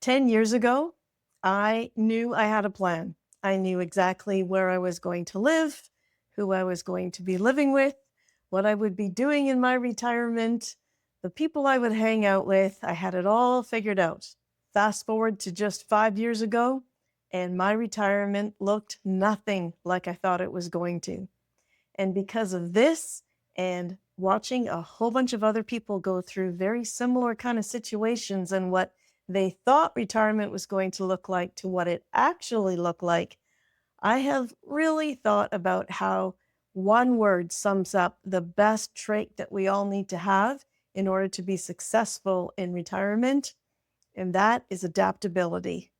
10 years ago, I knew I had a plan. I knew exactly where I was going to live, who I was going to be living with, what I would be doing in my retirement, the people I would hang out with. I had it all figured out. Fast forward to just 5 years ago, and my retirement looked nothing like I thought it was going to. And because of this and watching a whole bunch of other people go through very similar kind of situations and what they thought retirement was going to look like to what it actually looked like, I have really thought about how one word sums up the best trait that we all need to have in order to be successful in retirement, and that is adaptability.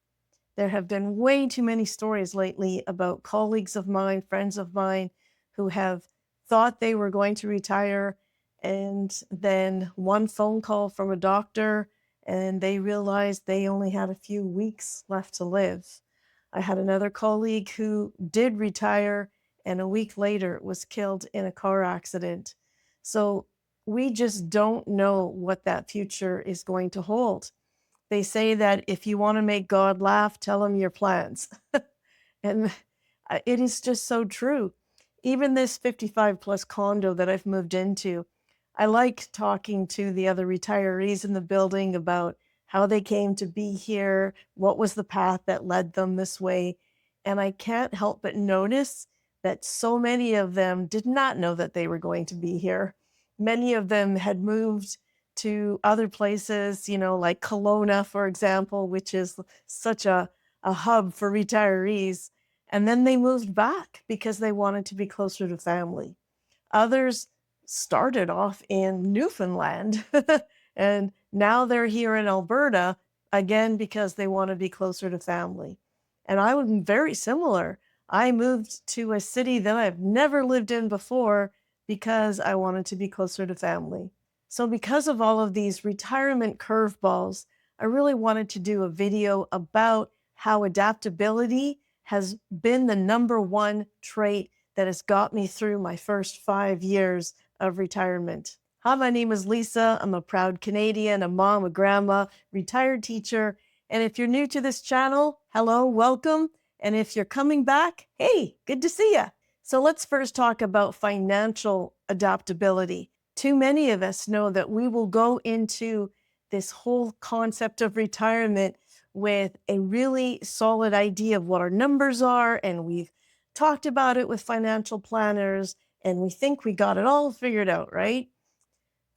There have been way too many stories lately about colleagues of mine, friends of mine, who have thought they were going to retire, and then one phone call from a doctor, and they realized they only had a few weeks left to live. I had another colleague who did retire, and a week later was killed in a car accident. So we just don't know what that future is going to hold. They say that if you wanna make God laugh, tell him your plans. And it is just so true. Even this 55 plus condo that I've moved into, I like talking to the other retirees in the building about how they came to be here, what was the path that led them this way, and I can't help but notice that so many of them did not know that they were going to be here. Many of them had moved to other places, like Kelowna, for example, which is such a hub for retirees. And then they moved back because they wanted to be closer to family. Others started off in Newfoundland and now they're here in Alberta again because they want to be closer to family. And I was very similar. I moved to a city that I've never lived in before because I wanted to be closer to family. So, because of all of these retirement curveballs, I really wanted to do a video about how adaptability has been the number one trait that has got me through my first 5 years of retirement. Hi, my name is Lisa. I'm a proud Canadian, a mom, a grandma, retired teacher. And if you're new to this channel, hello, welcome. And if you're coming back, hey, good to see you. So let's first talk about financial adaptability. Too many of us know that we will go into this whole concept of retirement with a really solid idea of what our numbers are, and we've talked about it with financial planners, and we think we got it all figured out, right?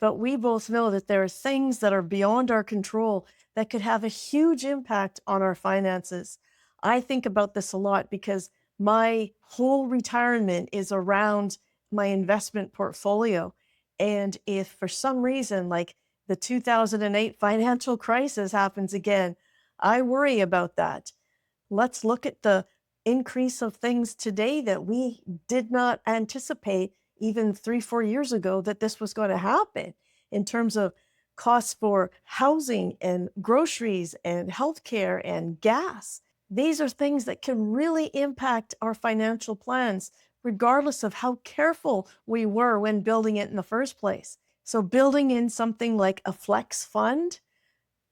But we both know that there are things that are beyond our control that could have a huge impact on our finances. I think about this a lot because my whole retirement is around my investment portfolio. And if for some reason, like the 2008 financial crisis happens again, I worry about that. Let's look at the increase of things today that we did not anticipate even 3, 4 years ago that this was going to happen in terms of costs for housing and groceries and healthcare and gas. These are things that can really impact our financial plans, regardless of how careful we were when building it in the first place. So, building in something like a flex fund,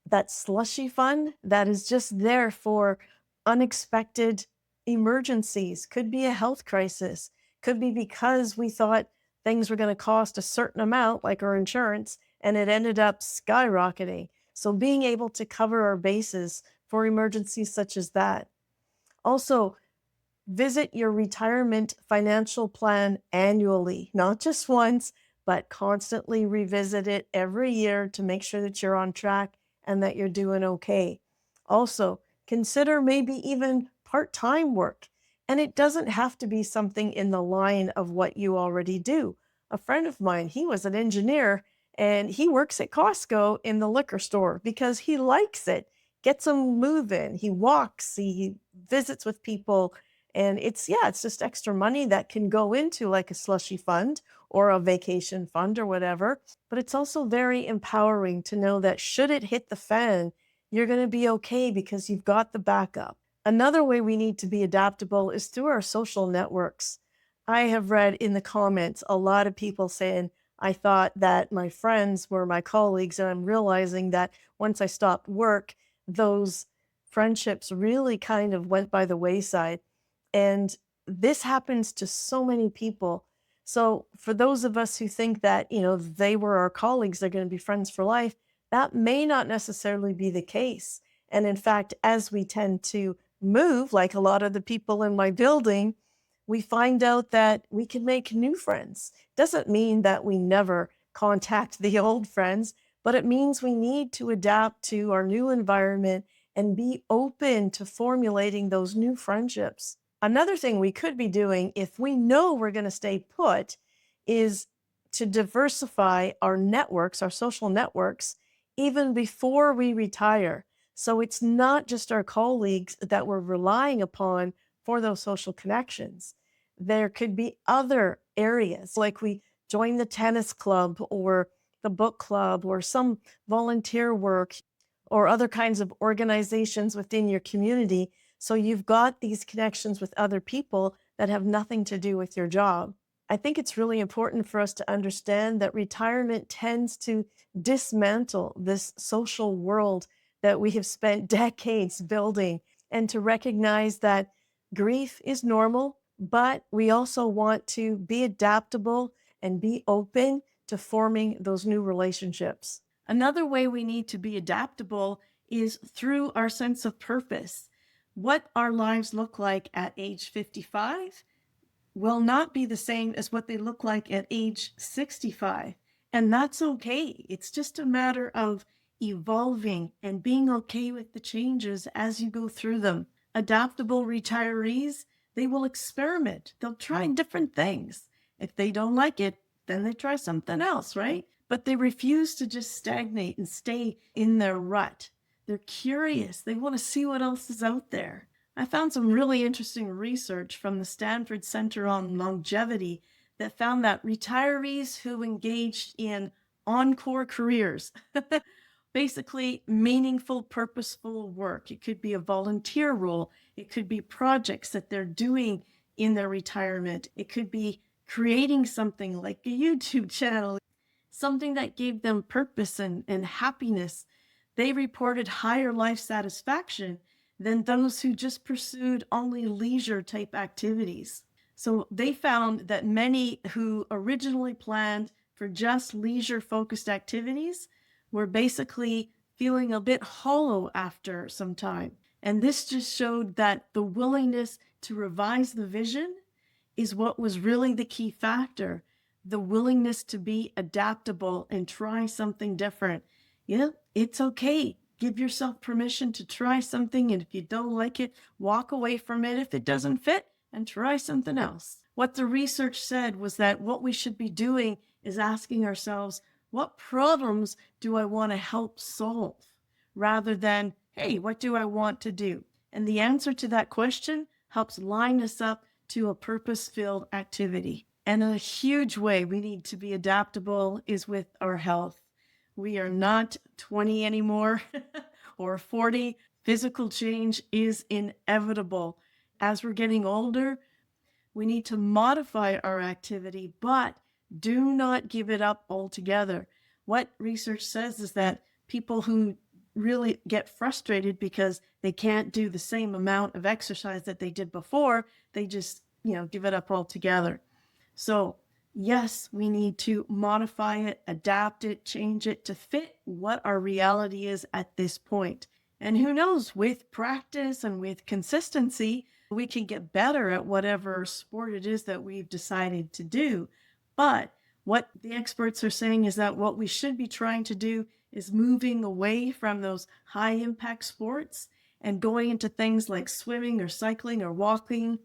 that slushy fund that is just there for unexpected emergencies, could be a health crisis, could be because we thought things were going to cost a certain amount, like our insurance, and it ended up skyrocketing. So being able to cover our bases for emergencies such as that. Also, visit your retirement financial plan annually, not just once, but constantly revisit it every year to make sure that you're on track and that you're doing okay. Also, consider maybe even part time work. And it doesn't have to be something in the line of what you already do. A friend of mine, he was an engineer and he works at Costco in the liquor store because he likes it. Gets him moving. He walks, he visits with people, and it's just extra money that can go into like a slushy fund or a vacation fund or whatever. But it's also very empowering to know that should it hit the fan, you're going to be okay because you've got the backup. Another way we need to be adaptable is through our social networks. I have read in the comments a lot of people saying, I thought that my friends were my colleagues, and I'm realizing that once I stopped work, those friendships really kind of went by the wayside. And this happens to so many people. So for those of us who think that, they were our colleagues, they're going to be friends for life, that may not necessarily be the case. And in fact, as we tend to move, like a lot of the people in my building, we find out that we can make new friends. Doesn't mean that we never contact the old friends, but it means we need to adapt to our new environment and be open to formulating those new friendships. Another thing we could be doing if we know we're going to stay put is to diversify our networks, our social networks, even before we retire. So it's not just our colleagues that we're relying upon for those social connections. There could be other areas, like we join the tennis club or the book club or some volunteer work or other kinds of organizations within your community. So you've got these connections with other people that have nothing to do with your job. I think it's really important for us to understand that retirement tends to dismantle this social world that we have spent decades building, and to recognize that grief is normal, but we also want to be adaptable and be open to forming those new relationships. Another way we need to be adaptable is through our sense of purpose. What our lives look like at age 55 will not be the same as what they look like at age 65. And that's okay. It's just a matter of evolving and being okay with the changes as you go through them. Adaptable retirees, they will experiment. They'll try different things. If they don't like it, then they try something else, right? But they refuse to just stagnate and stay in their rut. They're curious. They want to see what else is out there. I found some really interesting research from the Stanford Center on Longevity that found that retirees who engaged in encore careers, basically meaningful, purposeful work. It could be a volunteer role. It could be projects that they're doing in their retirement. It could be creating something like a YouTube channel, something that gave them purpose and happiness. They reported higher life satisfaction than those who just pursued only leisure type activities. So they found that many who originally planned for just leisure focused activities were basically feeling a bit hollow after some time. And this just showed that the willingness to revise the vision is what was really the key factor. The willingness to be adaptable and try something different. Yeah, it's okay. Give yourself permission to try something. And if you don't like it, walk away from it if it doesn't fit and try something else. What the research said was that what we should be doing is asking ourselves, what problems do I want to help solve? Rather than, hey, what do I want to do? And the answer to that question helps line us up to a purpose-filled activity. And a huge way we need to be adaptable is with our health. We are not 20 anymore or 40. Physical change is inevitable. As we're getting older, we need to modify our activity, but do not give it up altogether. What research says is that people who really get frustrated because they can't do the same amount of exercise that they did before, they just, give it up altogether. So yes, we need to modify it, adapt it, change it to fit what our reality is at this point. And who knows, with practice and with consistency, we can get better at whatever sport it is that we've decided to do. But what the experts are saying is that what we should be trying to do is moving away from those high impact sports and going into things like swimming or cycling or walking,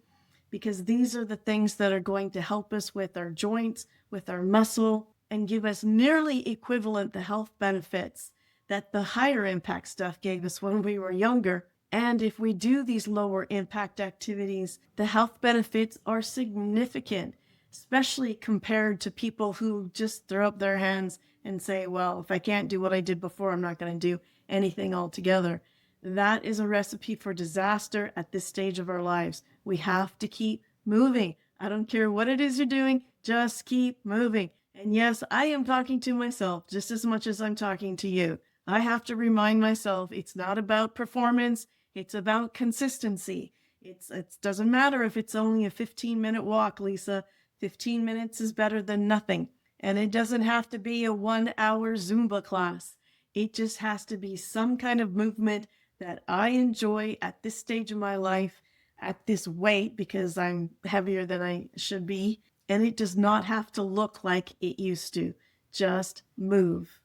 because these are the things that are going to help us with our joints, with our muscle, and give us nearly equivalent the health benefits that the higher impact stuff gave us when we were younger. And if we do these lower impact activities, the health benefits are significant, especially compared to people who just throw up their hands and say, well, if I can't do what I did before, I'm not going to do anything altogether. That is a recipe for disaster at this stage of our lives. We have to keep moving. I don't care what it is you're doing, just keep moving. And yes, I am talking to myself just as much as I'm talking to you. I have to remind myself it's not about performance, it's about consistency. It doesn't matter if it's only a 15-minute walk, Lisa. 15 minutes is better than nothing. And it doesn't have to be a 1 hour Zumba class. It just has to be some kind of movement that I enjoy at this stage of my life, at this weight, because I'm heavier than I should be. And it does not have to look like it used to. Just move.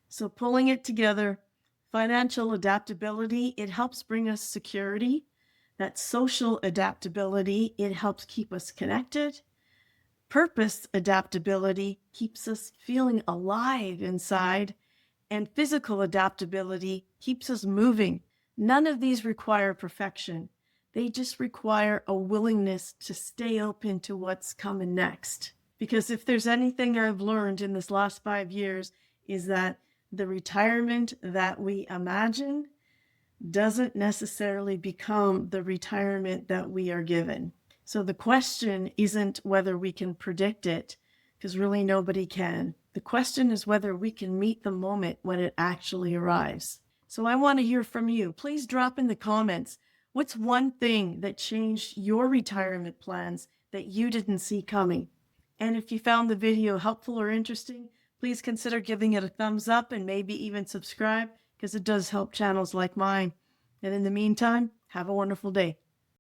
So pulling it together, financial adaptability, it helps bring us security. That social adaptability, it helps keep us connected. Purpose adaptability keeps us feeling alive inside. And physical adaptability keeps us moving. None of these require perfection. They just require a willingness to stay open to what's coming next. Because if there's anything I've learned in this last 5 years, is that the retirement that we imagine doesn't necessarily become the retirement that we are given. So the question isn't whether we can predict it, because really nobody can. The question is whether we can meet the moment when it actually arrives. So I want to hear from you. Please drop in the comments, what's one thing that changed your retirement plans that you didn't see coming? And if you found the video helpful or interesting, please consider giving it a thumbs up and maybe even subscribe, because it does help channels like mine. And in the meantime, have a wonderful day.